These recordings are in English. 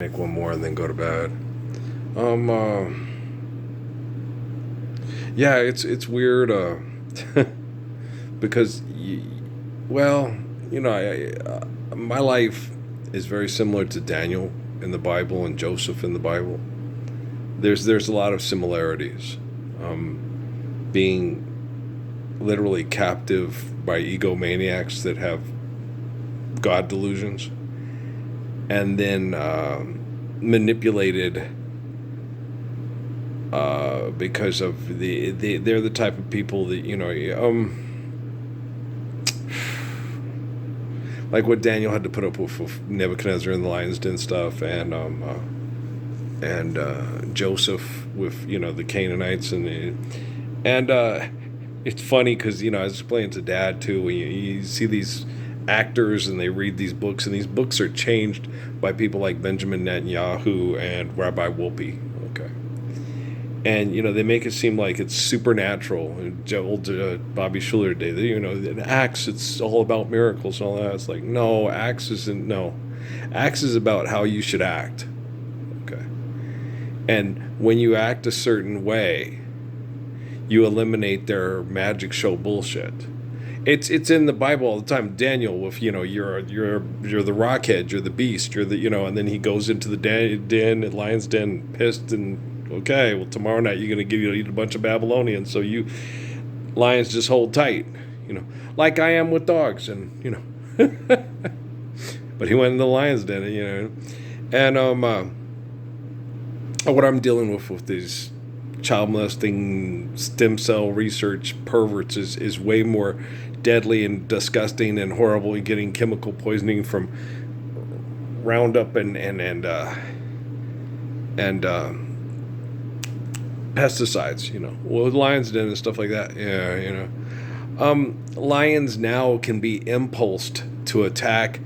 Make one more and then go to bed. Um, uh, yeah, it's weird. Because, well, my life is very similar to Daniel in the Bible and Joseph in the Bible. There's a lot of similarities. Being literally captive by egomaniacs that have God delusions, and then manipulated because of they're the type of people that like what Daniel had to put up with Nebuchadnezzar and the lion's den stuff, and Joseph with the Canaanites and it's funny because I was explaining to Dad too. When you see these actors and they read these books, and these books are changed by people like Benjamin Netanyahu and Rabbi Wolpe. Okay, and they make it seem like it's supernatural. Old Bobby Schuller day, in Acts it's all about miracles and all that. It's like, no, Acts isn't. No, Acts is about how you should act. Okay, and when you act a certain way, you eliminate their magic show bullshit. It's in the Bible all the time. Daniel, with you're the rockhead, you're the beast, you're the and then he goes into the den, lion's den, pissed, and okay, well tomorrow night you're gonna eat a bunch of Babylonians, so you lions just hold tight, like I am with dogs, and but he went in the lion's den, and what I'm dealing with these child molesting stem cell research perverts is way more deadly and disgusting and horrible, and getting chemical poisoning from Roundup and pesticides, well, lions den and stuff like that. Yeah, lions now can be impulsed to attack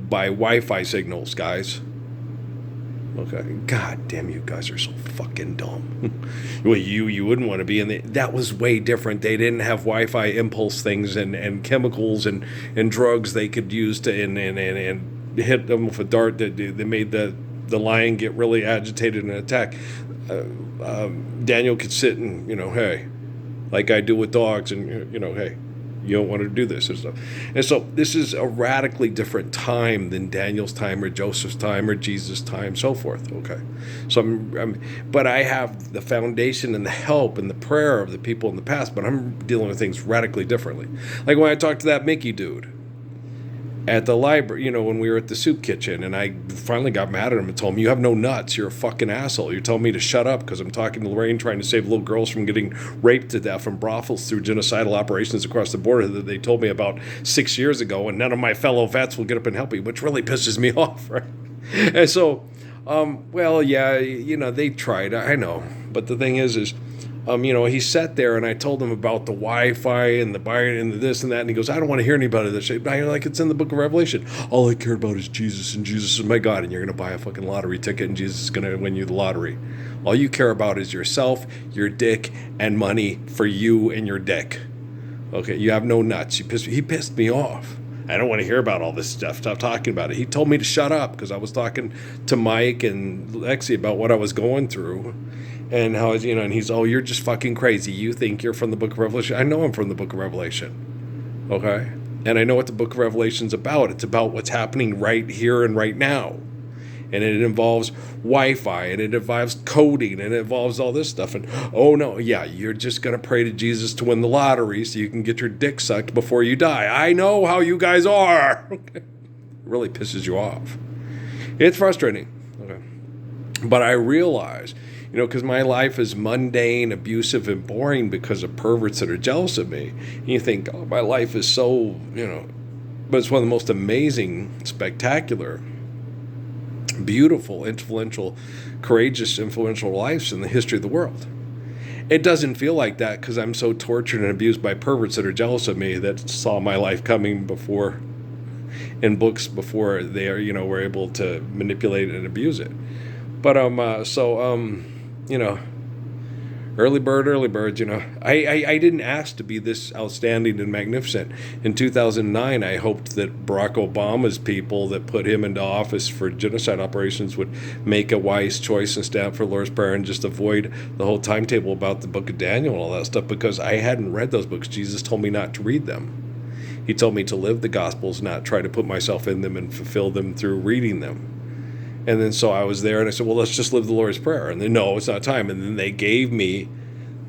by Wi-Fi signals, guys. Okay. God damn, you guys are so fucking dumb. Well, you wouldn't want to be in the. That was way different. They didn't have Wi-Fi impulse things and chemicals and drugs they could use to and hit them with a dart that they made the lion get really agitated and attack. Daniel could sit and hey, like I do with dogs, and hey, you don't want to do this and stuff. And so this is a radically different time than Daniel's time or Joseph's time or Jesus' time, so forth. Okay, so but I have the foundation and the help and the prayer of the people in the past, but I'm dealing with things radically differently. Like when I talked to that Mickey dude at the library, when we were at the soup kitchen, and I finally got mad at him and told him, you have no nuts, you're a fucking asshole. You're telling me to shut up because I'm talking to Lorraine, trying to save little girls from getting raped to death from brothels through genocidal operations across the border that they told me about 6 years ago, and none of my fellow vets will get up and help you, which really pisses me off, right? And so, well, yeah, they tried, I know, but the thing is he sat there, and I told him about the Wi-Fi and the buying and the this and that, and he goes, I don't want to hear anybody of this shit. But I'm like, it's in the book of Revelation. All I care about is Jesus, and Jesus is my God, and you're going to buy a fucking lottery ticket, and Jesus is going to win you the lottery. All you care about is yourself, your dick, and money for you and your dick. Okay, you have no nuts. He pissed me off. I don't want to hear about all this stuff. Stop talking about it. He told me to shut up because I was talking to Mike and Lexi about what I was going through. And how, and he's, oh, you're just fucking crazy. You think you're from the book of Revelation. I know I'm from the book of Revelation. Okay? And I know what the book of Revelation's about. It's about what's happening right here and right now. And it involves Wi-Fi, and it involves coding, and it involves all this stuff. And, oh, no, yeah, you're just going to pray to Jesus to win the lottery so you can get your dick sucked before you die. I know how you guys are. It really pisses you off. It's frustrating. Okay? But I realize, because my life is mundane, abusive, and boring because of perverts that are jealous of me. And you think, oh, my life is so, but it's one of the most amazing, spectacular, beautiful, influential, courageous, influential lives in the history of the world. It doesn't feel like that because I'm so tortured and abused by perverts that are jealous of me that saw my life coming before in books before they are, were able to manipulate and abuse it. But Early bird, I didn't ask to be this outstanding and magnificent. In 2009, I hoped that Barack Obama's people that put him into office for genocide operations would make a wise choice and stand up for the Lord's Prayer and just avoid the whole timetable about the book of Daniel and all that stuff, because I hadn't read those books. Jesus told me not to read them. He told me to live the Gospels, not try to put myself in them and fulfill them through reading them. And then so I was there and I said, well, let's just live the Lord's Prayer. And then, no, it's not time. And then they gave me,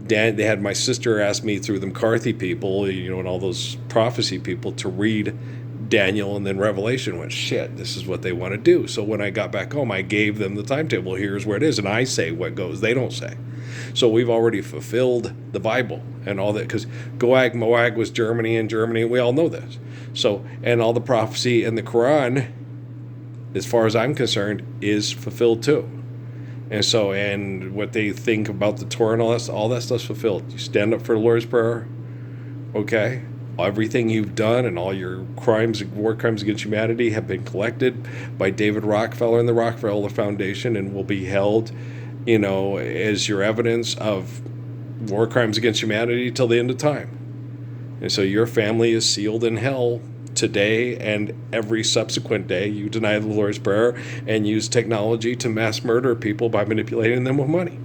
they had my sister ask me through the McCarthy people, and all those prophecy people to read Daniel and then Revelation. Went, shit, this is what they want to do. So when I got back home, I gave them the timetable. Here's where it is. And I say what goes. They don't say. So we've already fulfilled the Bible and all that, because Goag, Moag was Germany, and we all know this. So, and all the prophecy in the Quran, as far as I'm concerned, is fulfilled too. And so, and what they think about the Torah and all that stuff's fulfilled. You stand up for the Lord's Prayer, okay? Everything you've done and all your crimes, war crimes against humanity, have been collected by David Rockefeller and the Rockefeller Foundation, and will be held, as your evidence of war crimes against humanity till the end of time. And so your family is sealed in hell today and every subsequent day. You deny the Lord's Prayer and use technology to mass murder people by manipulating them with money.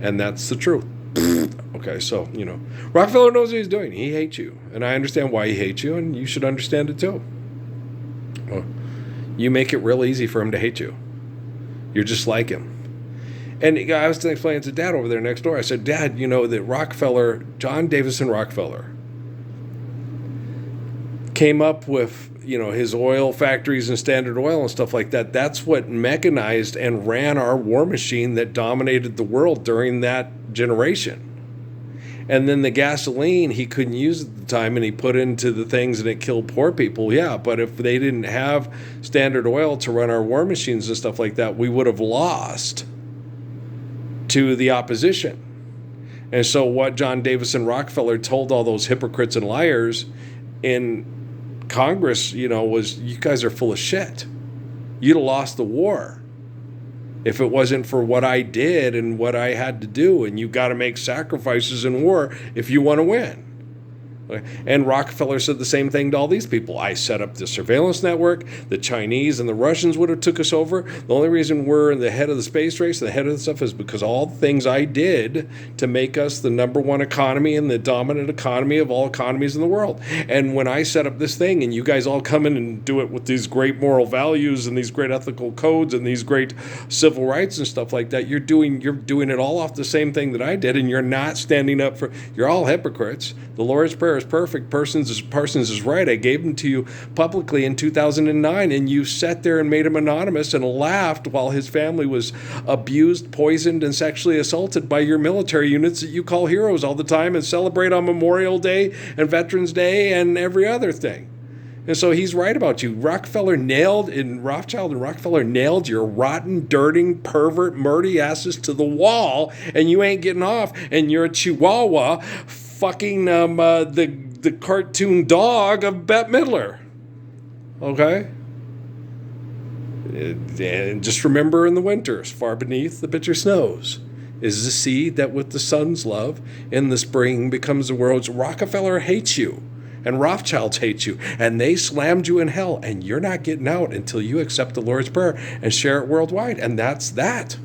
And that's the truth. Okay, so, Rockefeller knows what he's doing. He hates you. And I understand why he hates you, and you should understand it too. Well, you make it real easy for him to hate you. You're just like him. And I was explaining to Dad over there next door. I said, Dad, that Rockefeller, John Davison Rockefeller, came up with, his oil factories and Standard Oil and stuff like that. That's what mechanized and ran our war machine that dominated the world during that generation. And then the gasoline he couldn't use at the time, and he put into the things and it killed poor people. Yeah, but if they didn't have Standard Oil to run our war machines and stuff like that, we would have lost to the opposition. And so what John Davison Rockefeller told all those hypocrites and liars in Congress, was, you guys are full of shit. You'd have lost the war if it wasn't for what I did and what I had to do. And you got to make sacrifices in war if you want to win. And Rockefeller said the same thing to all these people. I set up the surveillance network. The Chinese and the Russians would have took us over. The only reason we're in the head of the space race, the head of the stuff, is because all the things I did to make us the number one economy and the dominant economy of all economies in the world. And when I set up this thing and you guys all come in and do it with these great moral values and these great ethical codes and these great civil rights and stuff like that, you're doing it all off the same thing that I did, and you're not standing up for. You're all hypocrites. The Lord's Prayer is perfect. Parsons is right. I gave them to you publicly in 2009, and you sat there and made him anonymous and laughed while his family was abused, poisoned, and sexually assaulted by your military units that you call heroes all the time and celebrate on Memorial Day and Veterans Day and every other thing. And so he's right about you. Rothschild and Rockefeller nailed your rotten, dirty, pervert, murdy asses to the wall, and you ain't getting off, and you're a chihuahua fucking the cartoon dog of Bette Midler. Okay? And just remember, in the winters, far beneath the bitter snows, is the seed that with the sun's love in the spring becomes the world's. Rockefeller hates you, and Rothschilds hate you, and they slammed you in hell, and you're not getting out until you accept the Lord's Prayer and share it worldwide. And that's that.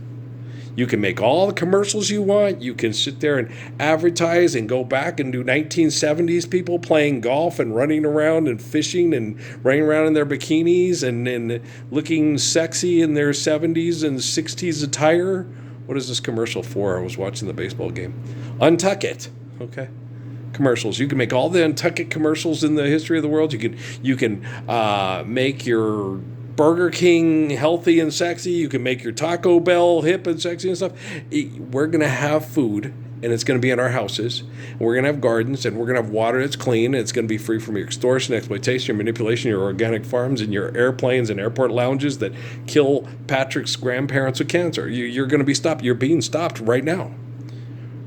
You can make all the commercials you want. You can sit there and advertise and go back and do 1970s people playing golf and running around and fishing and running around in their bikinis and looking sexy in their 70s and 60s attire. What is this commercial for? I was watching the baseball game. Untuck It. Okay. Commercials. You can make all the Untuck It commercials in the history of the world. You can make your Burger King healthy and sexy. You can make your Taco Bell hip and sexy and stuff. We're going to have food, and it's going to be in our houses. And we're going to have gardens, and we're going to have water that's clean, and it's going to be free from your extortion, exploitation, your manipulation, your organic farms, and your airplanes and airport lounges that kill Patrick's grandparents with cancer. You're going to be stopped. You're being stopped right now.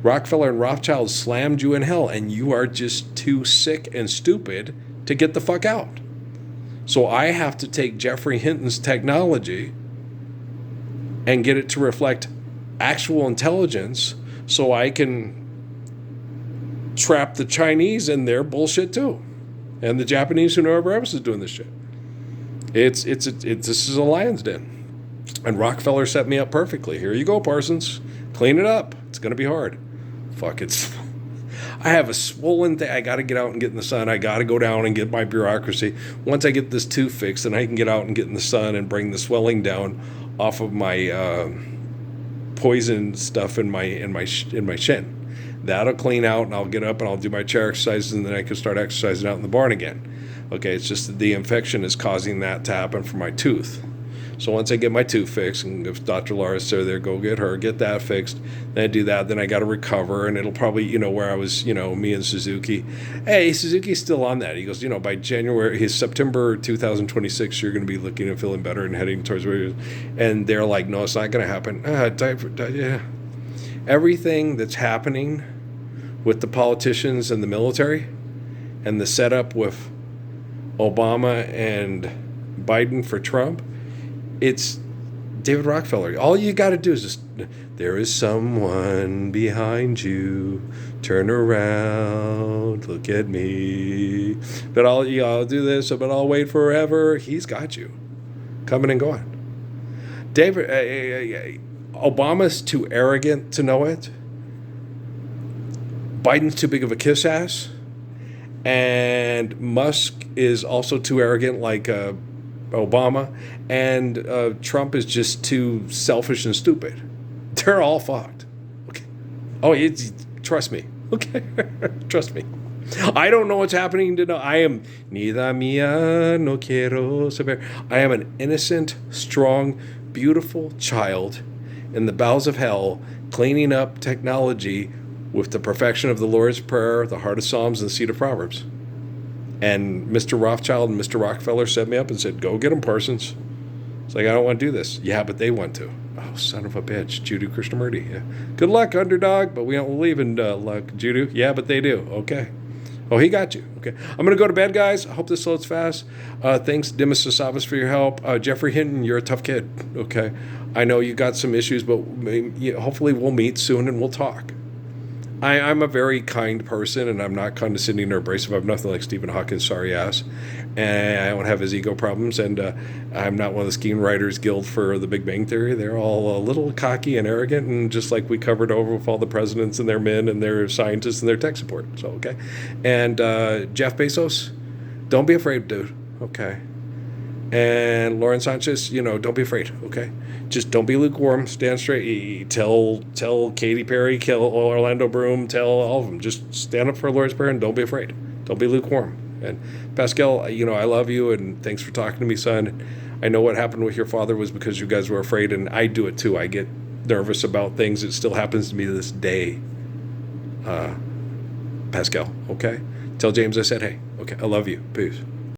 Rockefeller and Rothschild slammed you in hell, and you are just too sick and stupid to get the fuck out. So I have to take Jeffrey Hinton's technology and get it to reflect actual intelligence so I can trap the Chinese in their bullshit too, and the Japanese, whoever else is doing this shit. This is a lion's den, and Rockefeller set me up perfectly. Here you go, Parsons, clean it up. It's gonna be hard. Fuck, I have a swollen thing. I got to get out and get in the sun. I got to go down and get my bureaucracy. Once I get this tooth fixed, then I can get out and get in the sun and bring the swelling down off of my poison stuff in my shin. That'll clean out, and I'll get up and I'll do my chair exercises, and then I can start exercising out in the barn again. Okay, it's just that the infection is causing that to happen for my tooth. So once I get my tooth fixed, and if Dr. Laura's still there, go get her, get that fixed. Then I do that, then I got to recover, and it'll probably, where I was, me and Suzuki. Hey, Suzuki's still on that. He goes, by September 2026, you're going to be looking and feeling better and heading towards where you're. And they're like, no, it's not going to happen. Yeah. Everything that's happening with the politicians and the military and the setup with Obama and Biden for Trump, it's David Rockefeller. All you got to do is just, there is someone behind you. Turn around, look at me. But I'll do this, but I'll wait forever. He's got you, coming and going. Obama's too arrogant to know it. Biden's too big of a kiss ass, and Musk is also too arrogant, like Obama, and Trump is just too selfish and stupid. They're all fucked. Okay. Oh, trust me. Okay. Trust me. I don't know what's happening to know. I am Nida mia no quiero saber. I am an innocent, strong, beautiful child in the bowels of hell, cleaning up technology with the perfection of the Lord's Prayer, the heart of Psalms, and the seed of Proverbs. And Mr. Rothschild and Mr. Rockefeller set me up and said, go get them, Parsons. It's like, I don't want to do this. Yeah, but they want to. Oh, son of a bitch. Judo Krishnamurti. Yeah. Good luck, underdog, but we don't believe in luck. Judo. Yeah, but they do. Okay. Oh, he got you. Okay. I'm going to go to bed, guys. I hope this loads fast. Thanks, Dimas Savas, for your help. Jeffrey Hinton, you're a tough kid. Okay. I know you got some issues, but hopefully we'll meet soon and we'll talk. I'm a very kind person, and I'm not condescending or abrasive. I'm nothing like Stephen Hawking's sorry ass, and I don't have his ego problems, and I'm not one of the Screenwriters Guild for The Big Bang Theory. They're all a little cocky and arrogant, and just like we covered over with all the presidents and their men and their scientists and their tech support. So, okay. And Jeff Bezos, don't be afraid, dude. Okay. And Lauren Sanchez, don't be afraid, okay? Just don't be lukewarm. Stand straight. Tell Katy Perry, tell Orlando Bloom, tell all of them. Just stand up for Lord's Prayer and don't be afraid. Don't be lukewarm. And Pascal, I love you, and thanks for talking to me, son. I know what happened with your father was because you guys were afraid, and I do it too. I get nervous about things. It still happens to me to this day. Pascal, okay? Tell James I said hey. Okay, I love you. Peace.